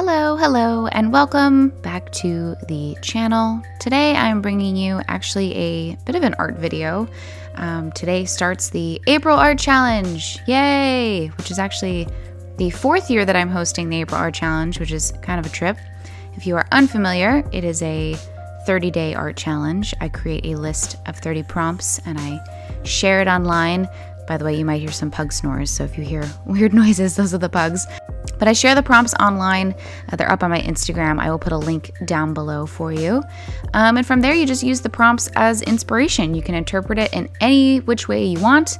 Hello, and welcome back to the channel. Today I'm bringing you actually a bit of an art video. Today starts the April Art Challenge, yay! Which is actually the fourth year that I'm hosting the April Art Challenge, which is kind of a trip. If you are unfamiliar, it is a 30-day art challenge. I create a list of 30 prompts and I share it online. By the way, you might hear some pug snores, so if you hear weird noises, those are the pugs. But I share the prompts online. They're up on my Instagram. I will put a link down below for you. And from there, you just use the prompts as inspiration. You can interpret it in any which way you want,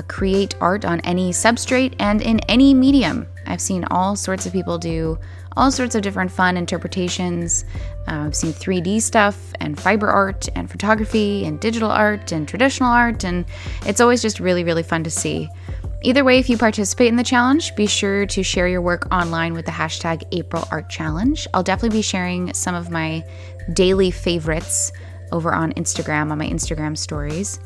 create art on any substrate and in any medium. I've seen all sorts of people do all sorts of different fun interpretations. I've seen 3D stuff and fiber art and photography and digital art and traditional art, and it's always just really, really fun to see. Either way, if you participate in the challenge, be sure to share your work online with the hashtag April Art Challenge. I'll definitely be sharing some of my daily favorites over on Instagram, on my Instagram stories.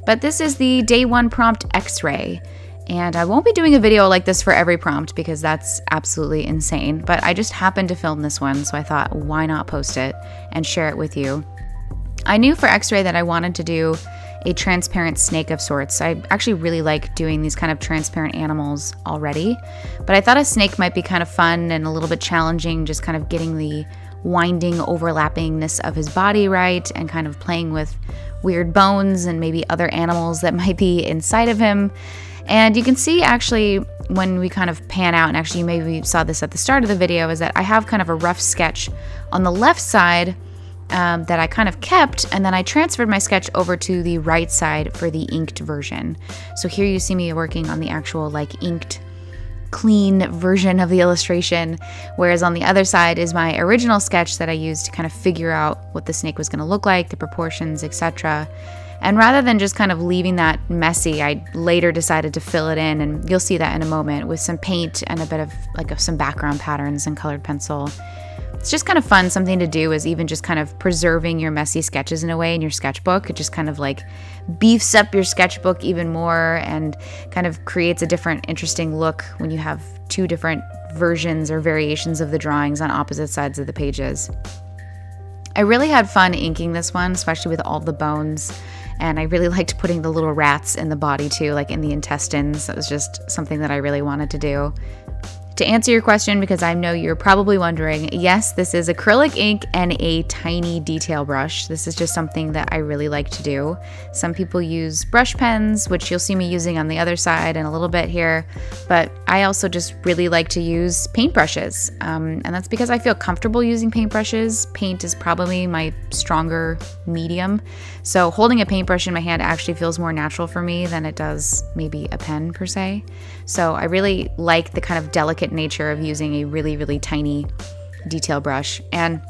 But this is the day one prompt X-ray. And I won't be doing a video like this for every prompt because that's absolutely insane. But I just happened to film this one, so I thought, why not post it and share it with you? I knew for X-ray that I wanted to do a transparent snake of sorts. I actually really like doing these kind of transparent animals already, but I thought a snake might be kind of fun and a little bit challenging, just kind of getting the winding overlappingness of his body right and kind of playing with weird bones and maybe other animals that might be inside of him. And you can see actually when we kind of pan out, and actually you maybe saw this at the start of the video, is that I have kind of a rough sketch on the left side that I kind of kept, and then I transferred my sketch over to the right side for the inked version. So here you see me working on the actual like inked, clean version of the illustration, whereas on the other side is my original sketch that I used to kind of figure out what the snake was going to look like, the proportions, etc. And rather than just kind of leaving that messy, I later decided to fill it in, and you'll see that in a moment, with some paint and a bit of like some background patterns and colored pencil. It's just kind of fun, something to do, is even just kind of preserving your messy sketches in a way in your sketchbook. It just kind of like beefs up your sketchbook even more and kind of creates a different, interesting look when you have two different versions or variations of the drawings on opposite sides of the pages. I really had fun inking this one, especially with all the bones. And I really liked putting the little rats in the body too, like in the intestines. That was just something that I really wanted to do. To answer your question, because I know you're probably wondering, yes, this is acrylic ink and a tiny detail brush. This is just something that I really like to do. Some people use brush pens, which you'll see me using on the other side in a little bit here, but I also just really like to use paintbrushes. And that's because I feel comfortable using paintbrushes. Paint is probably my stronger medium. So holding a paintbrush in my hand actually feels more natural for me than it does maybe a pen per se. So I really like the kind of delicate nature of using a really, really tiny detail brush. And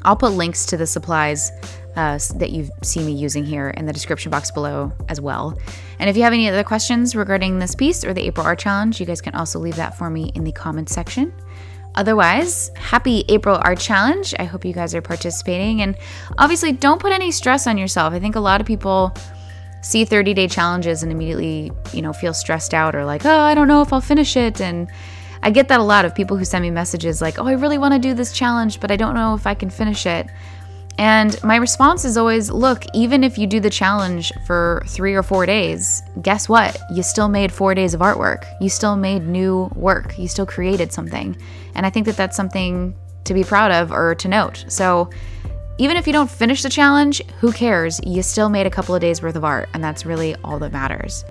I'll put links to the supplies that you see me using here in the description box below as well. And if you have any other questions regarding this piece or the April Art Challenge, you guys can also leave that for me in the comments section. Otherwise, happy April Art Challenge. I hope you guys are participating, and obviously don't put any stress on yourself. I think a lot of people see 30-day challenges and immediately, feel stressed out or like, oh, I don't know if I'll finish it. And I get that a lot of people who send me messages like, oh, I really want to do this challenge, but I don't know if I can finish it. And my response is always, look, even if you do the challenge for 3 or 4 days, guess what? You still made 4 days of artwork. You still made new work. You still created something. And I think that that's something to be proud of or to note. So even if you don't finish the challenge, who cares? You still made a couple of days worth of art, and that's really all that matters.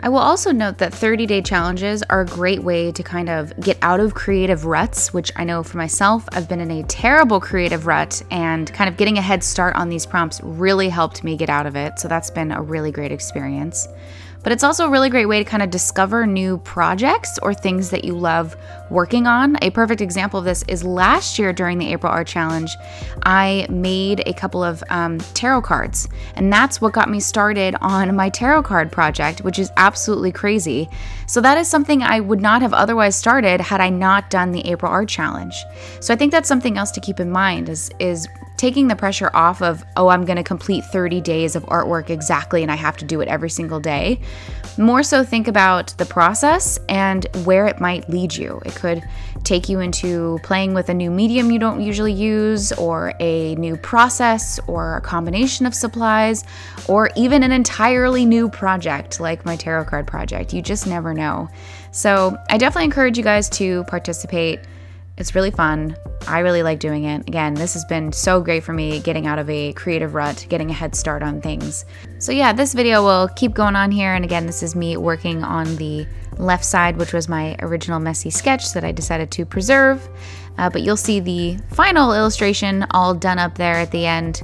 I will also note that 30-day challenges are a great way to kind of get out of creative ruts, which I know for myself, I've been in a terrible creative rut, and kind of getting a head start on these prompts really helped me get out of it. So that's been a really great experience. But it's also a really great way to kind of discover new projects or things that you love working on. A perfect example of this is last year during the April Art Challenge, I made a couple of tarot cards, and that's what got me started on my tarot card project, which is absolutely crazy. So that is something I would not have otherwise started had I not done the April Art Challenge. So I think that's something else to keep in mind is taking the pressure off of, oh, I'm going to complete 30 days of artwork exactly and I have to do it every single day. More so think about the process and where it might lead you. It could take you into playing with a new medium you don't usually use, or a new process, or a combination of supplies, or even an entirely new project like my tarot card project. You just never know. So I definitely encourage you guys to participate. It's really fun. I really like doing it. Again, this has been so great for me, getting out of a creative rut, getting a head start on things. So yeah, this video will keep going on here. And again, this is me working on the left side, which was my original messy sketch that I decided to preserve. But you'll see the final illustration all done up there at the end.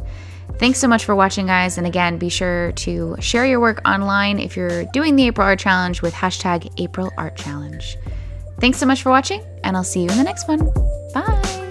Thanks so much for watching, guys. And again, be sure to share your work online if you're doing the April Art Challenge with #AprilArtChallenge. Thanks so much for watching, and I'll see you in the next one. Bye!